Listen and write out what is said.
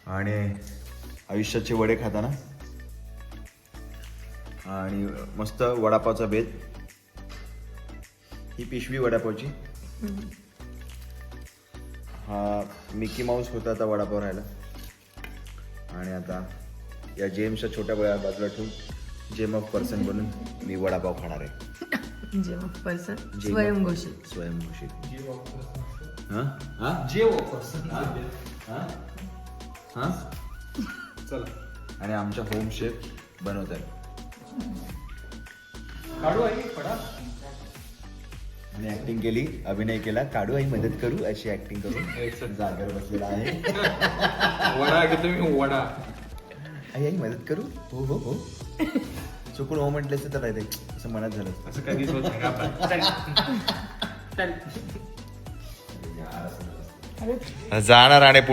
आणि आयुष्याचे वडे खाताना आणि मस्त वडापावचा बेत. ही पिशवी वडापावची. हा मिकी माऊस होता आता वडापाव राहिला. आणि आता या जेम्सच्या छोट्या बाजूला ठेवून जेम ऑफ पर्सन बनून मी वडापाव खाणार आहे. जेम ऑफ पर्सन स्वयंघोषित. हां हां हां चला. आणि आमच्या होम शेफ बनवत आहे. काढू आहे पडा. आणि ऍक्टिंग केली, अभिनय केला, काढू आई मदत करू अशी ऍक्टिंग करून जागेवर बसलेला आहे. वडा घेतो मी वडा. आई आई मदत करू. हो हो हो. चुकून हो म्हटलं असतं तर राहते असं मनात झालं. असं कधीच होत नाही आपण. जाणार आणि